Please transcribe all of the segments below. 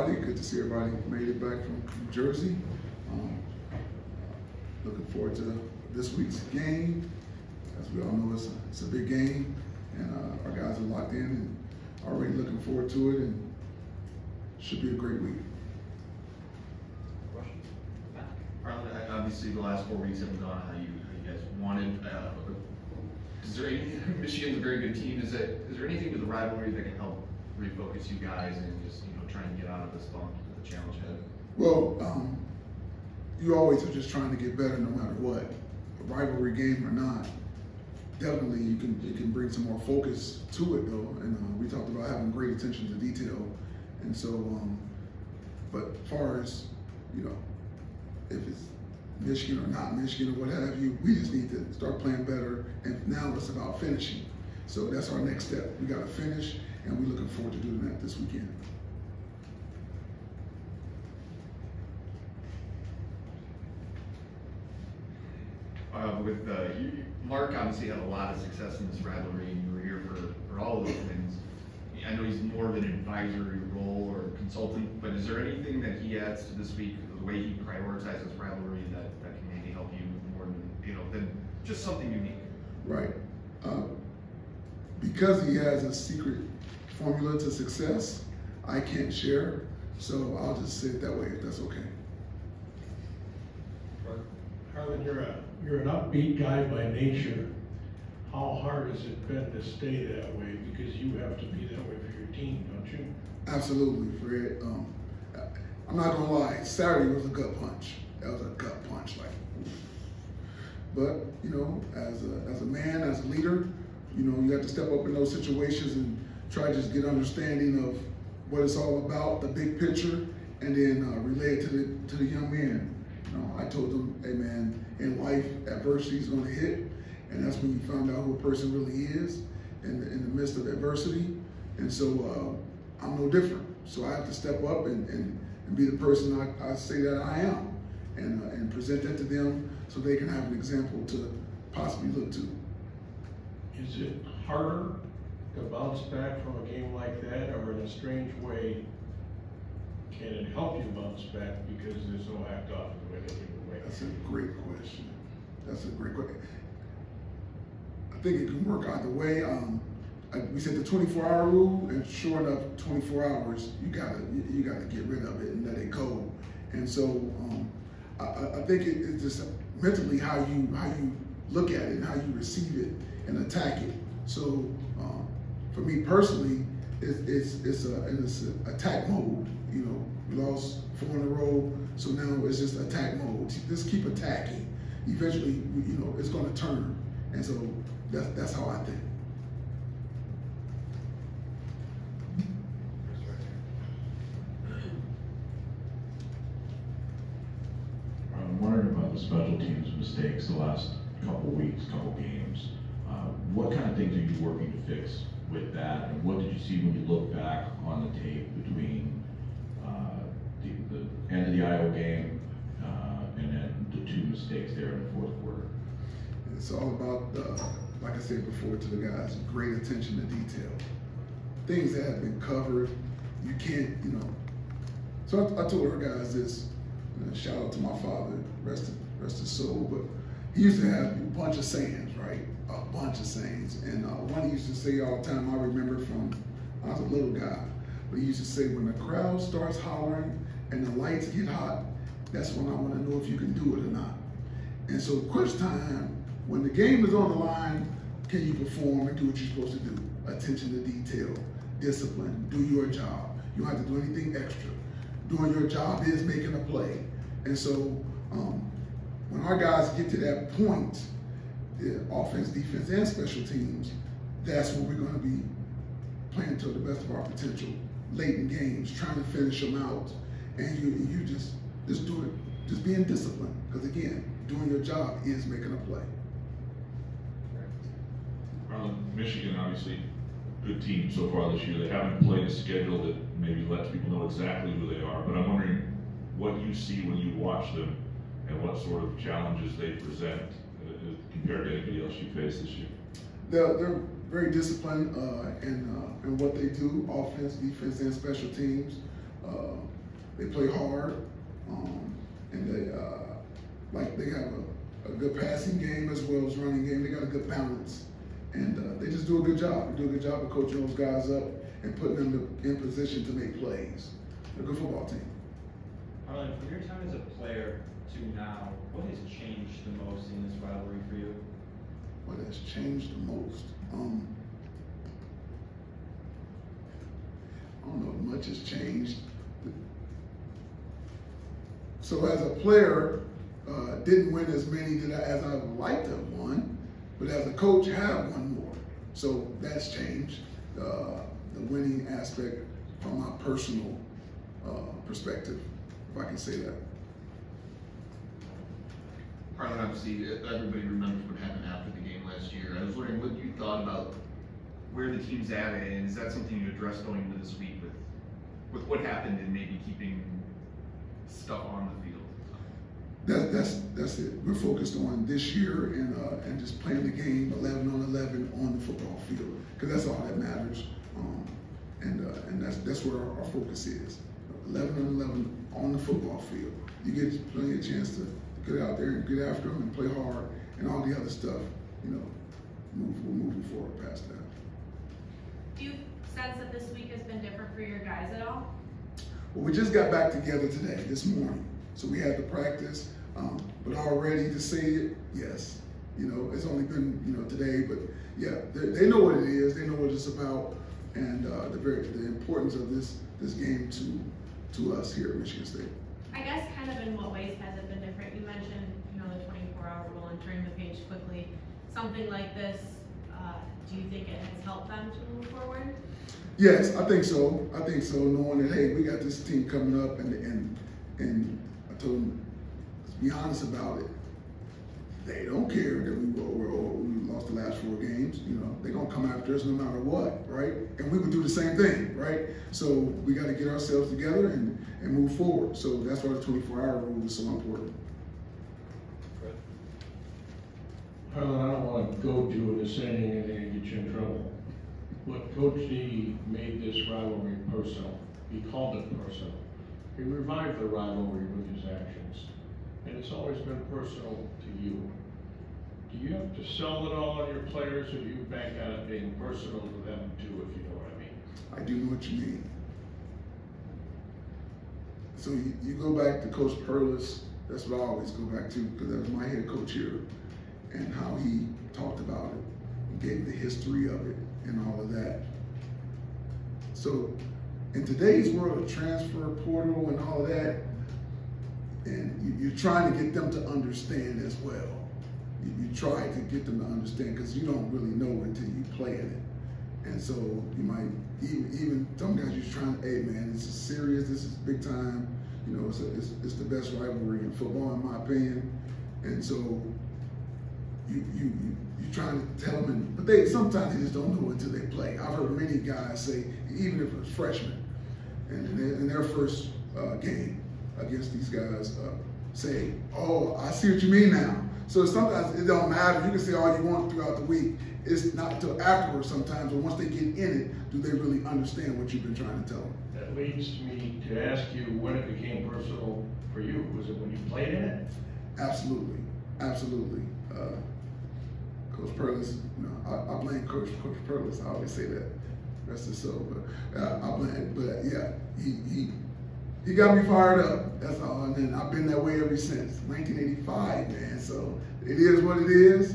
everybody. Good to see everybody made it back from Jersey. Looking forward to this week's game. As we all know, it's a big game, and our guys are locked in and already looking forward to it, and should be a great week. Harlon, obviously the last 4 weeks haven't gone how you guys wanted. Is there anything? Michigan's a very good team. Is there anything with the rivalry that can help refocus you guys and just try and get out of this funk, the challenge ahead? Well, you always are just trying to get better no matter what, a rivalry game or not. Definitely, you can bring some more focus to it though, and we talked about having great attention to detail, and so. But as far as if it's Michigan or not Michigan or what have you, we just need to start playing better, and now it's about finishing. So that's our next step. We got to finish, and we're looking forward to doing that this weekend. Mark obviously had a lot of success in this rivalry, and you were here for all of those things. I know he's more of an advisory role or consultant, but is there anything that he adds to this week, the way he prioritizes rivalry, that can maybe help you more than just something unique? Right. Because he has a secret formula to success, I can't share, so I'll just say it that way if that's okay. Harlon, you're an upbeat guy by nature. How hard has it been to stay that way? Because you have to be that way for your team, don't you? Absolutely, Fred. I'm not gonna lie, Saturday was a gut punch. That was a gut punch, like. But as a man, as a leader, you have to step up in those situations and try to just get understanding of what it's all about, the big picture, and then relay it to the young men. I told them, hey man, in life, adversity is going to hit, and that's when you find out who a person really is in the midst of adversity. And so I'm no different. So I have to step up and be the person I say that I am, and present that to them so they can have an example to possibly look to. Is it harder to bounce back from a game like that, or in a strange way, can it help you bounce back because there's no act off the way that you would? That's a great question. That's a great question. I think it can work either way. We said the 24-hour rule, and sure enough, 24 hours, you gotta get rid of it and let it go. And so I think it's just mentally how you look at it and how you receive it and attack it. So for me personally, it's an attack mode. We lost 4 in a row, so now it's just attack mode. Just keep attacking. Eventually, it's going to turn, and so that's how I think. I'm wondering about the special teams mistakes the last couple weeks, couple games. What kind of things are you working to fix with that, and what did you see when you look back on the tape between the end of the Iowa game and then the 2 mistakes there in the 4th quarter? It's all about, like I said before to the guys, great attention to detail. Things that have been covered, you can't, So I told our guys this, shout out to my father, rest his soul, but he used to have a bunch of sayings, right? A bunch of sayings. And one he used to say all the time, I remember from, I was a little guy, but he used to say, when the crowd starts hollering and the lights get hot, that's when I want to know if you can do it or not. And so crunch time, when the game is on the line, can you perform and do what you're supposed to do? Attention to detail, discipline, do your job. You don't have to do anything extra. Doing your job is making a play. And so when our guys get to that point, the offense, defense, and special teams, that's when we're going to be playing to the best of our potential. Late in games, trying to finish them out, and you just do it, just being disciplined. Because again, doing your job is making a play. Michigan, obviously, good team so far this year. They haven't played a schedule that maybe lets people know exactly who they are. But I'm wondering what you see when you watch them and what sort of challenges they present compared to anybody else you face this year. They're very disciplined in what they do, offense, defense, and special teams. They play hard, and they have a good passing game as well as running game. They got a good balance, and they just do a good job. They do a good job of coaching those guys up and putting them in position to make plays. They're a good football team. Harlon, from your time as a player to now, what has changed the most in this rivalry for you? What has changed the most? I don't know if much has changed. So as a player, didn't win as many as I would like to have won, but as a coach, have won more. So that's changed. The winning aspect from my personal perspective, if I can say that. Harlon, obviously, everybody remembers what happened after the game last year. I was wondering what you thought about where the team's at, and is that something you addressed going into this week with what happened and maybe keeping stuff on the field? That's it. We're focused on this year and just playing the game 11 on 11 on the football field, because that's all that matters. And that's where our focus is. 11 on 11 on the football field. You get plenty of chance to get out there and get after them and play hard and all the other stuff. We're moving forward past that. Do you sense that this week has been different for your guys at all? Well, we just got back together today, this morning. So we had the practice, but already to say it, yes. It's only been, today, but yeah, they know what it is. They know what it's about, and the importance of this game to us here at Michigan State. I guess kind of in what ways has it been different? You mentioned, the 24-hour rule and turning the page quickly. Something like this, do you think it has helped them to move forward? Yes, I think so. Knowing that, hey, we got this team coming up, and I told them, let's be honest about it. They don't care that we lost the last 4 games. They're gonna come after us no matter what, right? And we would do the same thing, right? So we got to get ourselves together and move forward. So that's why the 24-hour rule is so important. Harlon, I don't want to go to this saying anything and get you in trouble. But Coach D made this rivalry personal. He called it personal. He revived the rivalry with his actions. And it's always been personal to you. Do you have to sell it all on your players, or do you bank on it being personal to them too, if you know what I mean? I do know what you mean. So you go back to Coach Perlis. That's what I always go back to, because that was my head coach here, and how he talked about it and gave the history of it and all of that. So in today's world of transfer portal and all of that, and you're trying to get them to understand as well. You try to get them to understand, because you don't really know until you play in it. And so you might, even some guys, you're trying to, hey man, this is serious, this is big time. It's the best rivalry in football, in my opinion. And so you're trying to tell them, but sometimes they just don't know until they play. I've heard many guys say, even if it's freshmen, and in their first game against these guys, say, oh, I see what you mean now. So sometimes it don't matter. You can say all you want throughout the week. It's not until afterwards sometimes, but once they get in it, do they really understand what you've been trying to tell them? That leads me to ask you when it became personal for you. Was it when you played in it? Absolutely. Coach Perlis, I blame Coach Perlis. I always say that. Rest his soul. But I blame, but yeah, he got me fired up. That's all. And then I've been that way ever since 1985, man. So it is what it is.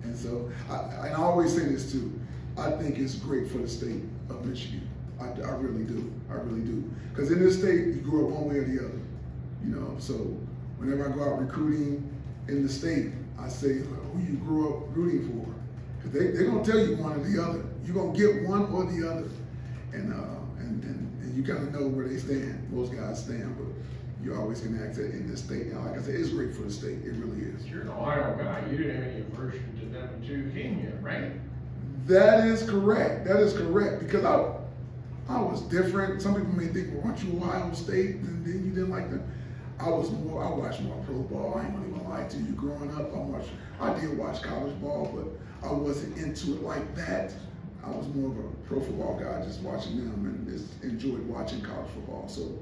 And so I always say this too. I think it's great for the state of Michigan. I really do. Because in this state, you grew up one way or the other. So whenever I go out recruiting in the state, I say who you grew up rooting for. Because they're going to tell you one or the other. You're going to get one or the other. And you kind of know where they stand. Most guys stand, but you're always going to act that in this state. And like I said, it's great for the state. It really is. You're an Ohio guy. You didn't have any aversion to them until you came here, right? That is correct. Because I was different. Some people may think, well, weren't you Ohio State? And then you didn't like them. I watched more pro ball. I ain't really gonna lie to you. Growing up, I did watch college ball, but I wasn't into it like that. I was more of a pro football guy, just watching them, and just enjoyed watching college football. So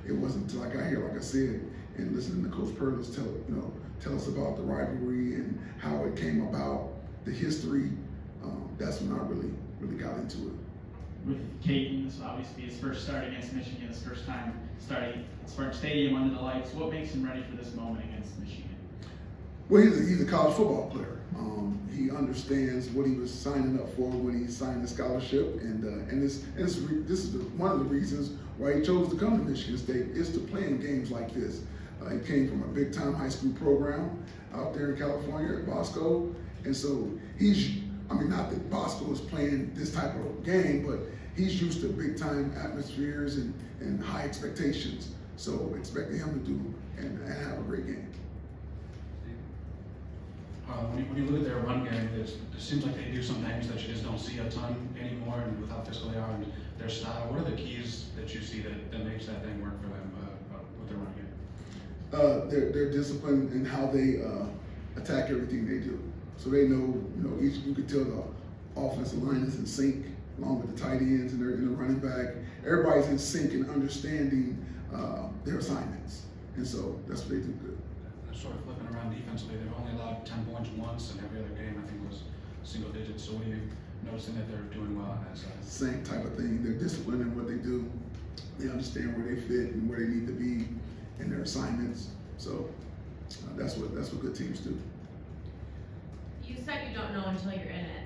it wasn't until I got here, like I said, and listening to Coach Perlis tell us about the rivalry and how it came about, the history. That's when I really got into it. With Caden, this will obviously be his first start against Michigan, his first time starting at Spartan Stadium under the lights. What makes him ready for this moment against Michigan? Well, he's a college football player. He understands what he was signing up for when he signed the scholarship, and this is one of the reasons why he chose to come to Michigan State, is to play in games like this. He came from a big-time high school program out there in California at Bosco, and so not that Bosco is playing this type of game, but he's used to big-time atmospheres and high expectations. So expecting him to do and have a great game. When you look at their run game, it seems like they do some things that you just don't see a ton anymore, and with how physical they are and their style. What are the keys that you see that makes that thing work for them with their run game? Their discipline and how they attack everything they do. So they know, you can tell the offensive line is in sync, along with the tight ends and the running back. Everybody's in sync and understanding their assignments, and so that's what they do good. Sort of flipping around defensively, they've only allowed 10 points once, and every other game I think was single digits. So what are you noticing that they're doing well on that side? Same type of thing. They're disciplined in what they do. They understand where they fit and where they need to be in their assignments. So that's what good teams do. You said you don't know until you're in it.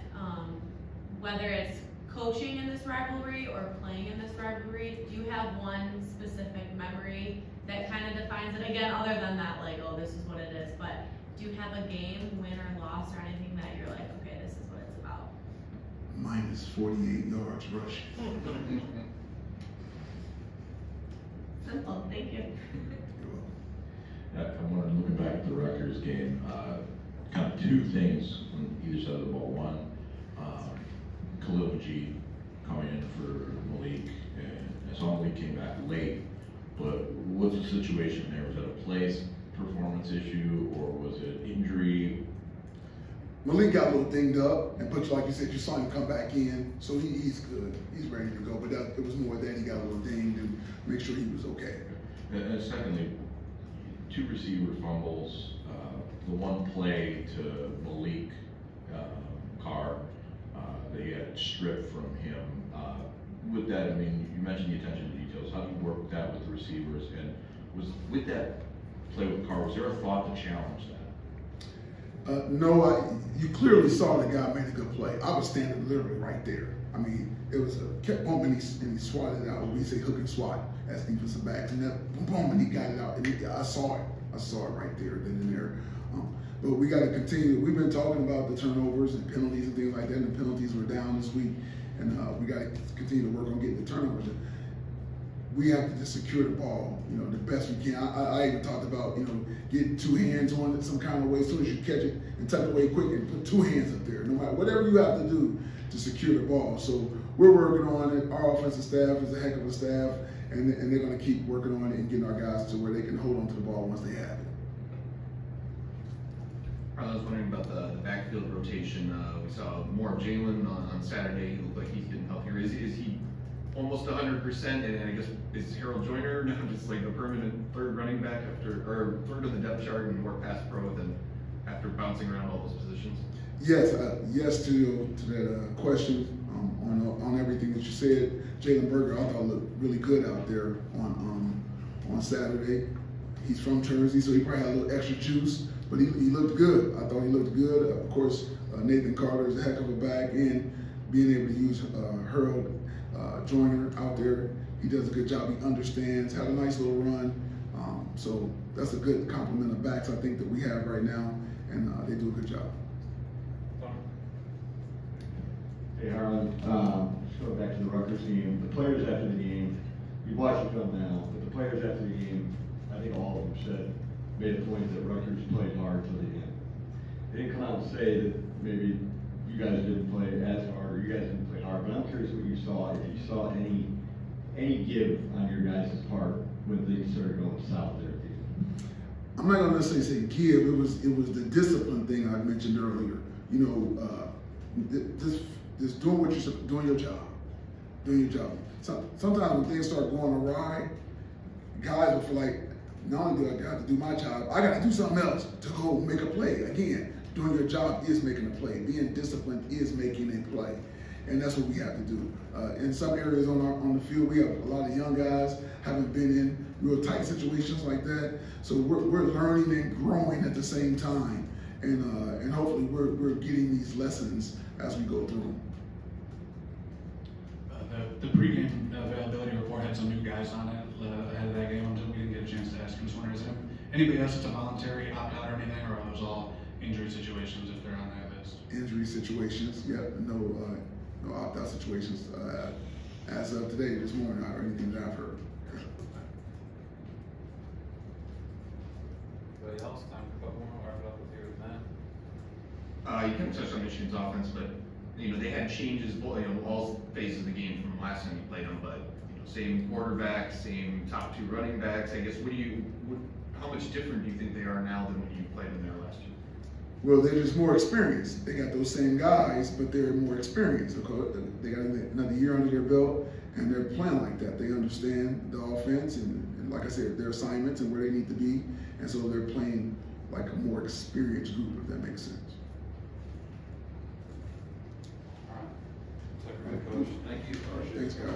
Whether it's coaching in this rivalry or playing in this rivalry, do you have one specific memory that kind of defines it? Again, other than that, like, oh, this is what it is, but do you have a game, win or loss, or anything that you're like, okay, this is what it's about? Minus 48 yards rush. Simple, thank you. I'm wondering, looking back at the Rutgers game, kind of two things on either side of the ball. One, Kalibaji coming in for Malik, and I saw Malik came back late, but what's the situation there? Was it a place performance issue, or was it injury? Malik got a little dinged up, but like you said, you saw him come back in, so he's good. He's ready to go, but it was more that he got a little dinged and make sure he was okay. And secondly, two receiver fumbles, the one play to Malik Carr, they had stripped from him. With that, I mean, you mentioned the attention to details. How do you work that with the receivers? And with that play with Carr, was there a thought to challenge that? No, you clearly saw the guy made a good play. I was standing literally right there. I mean, it was kept bumping and he swatted it out. We say hook and swat as defensive backs, and that boom, and he got it out. And I saw it. I saw it right there, then and there. But we got to continue. We've been talking about the turnovers and penalties and things like that, and the penalties were down this week. And we got to continue to work on getting the turnovers. We have to just secure the ball, the best we can. I even talked about, getting two hands on it some kind of way. As soon as you catch it and tuck it away quick and put two hands up there, no matter whatever you have to do to secure the ball. So we're working on it. Our offensive staff is a heck of a staff, and they're going to keep working on it and getting our guys to where they can hold on to the ball once they have it. I was wondering about the backfield rotation. We saw more of Jalen on Saturday. He looked like he's getting healthier. Is he almost 100%? And I guess, is Harold Joyner now just like a permanent third running back or third of the depth chart and more pass pro than after bouncing around all those positions? Yes, yes to that question on everything that you said. Jalen Berger, I thought looked really good out there on Saturday. He's from Jersey, so he probably had a little extra juice. But he looked good. I thought he looked good. Of course, Nathan Carter is a heck of a back, and being able to use Harold Joyner out there, he does a good job. He understands, had a nice little run. So that's a good complement of backs I think that we have right now, and they do a good job. Hey Harlan, just going back to the Rutgers game, the players after the game, you watch the film now, but the players after the game, I think all of them said, made the point that Rutgers played hard till the end. They didn't come out and say that maybe you guys didn't play as hard or you guys didn't play hard, but I'm curious what you saw, if you saw any give on your guys' part when things started going south there. I'm not gonna necessarily say give, it was the discipline thing I mentioned earlier. Just doing your job. So, sometimes when things start going awry, guys will feel like, not only do I got to do my job, I got to do something else to go make a play. Again, doing your job is making a play. Being disciplined is making a play. And that's what we have to do. In some areas on the field, we have a lot of young guys, haven't been in real tight situations like that. So we're learning and growing at the same time. And hopefully we're getting these lessons as we go through them. The pregame availability report had some new guys on it ahead of that game. We didn't get a chance to ask. I'm just wondering, is there anybody else that's a voluntary opt-out or anything, or are those all injury situations if they're on that list? Injury situations, yeah, no opt-out situations as of today, this morning, or anything that I've heard. Anybody else? Time for a couple more. Wrap it up with here with Matt. You kind of touched on Michigan's offense, but they had changes, all phases of the game from last time you played them. But same quarterback, same top 2 running backs. I guess how much different do you think they are now than when you played them there last year? Well, they're just more experienced. They got those same guys, but they're more experienced. They got another year under their belt, and they're playing like that. They understand the offense and like I said, their assignments and where they need to be, and so they're playing like a more experienced group, if that makes sense. All right. Coach. Thank you. Thanks, guys.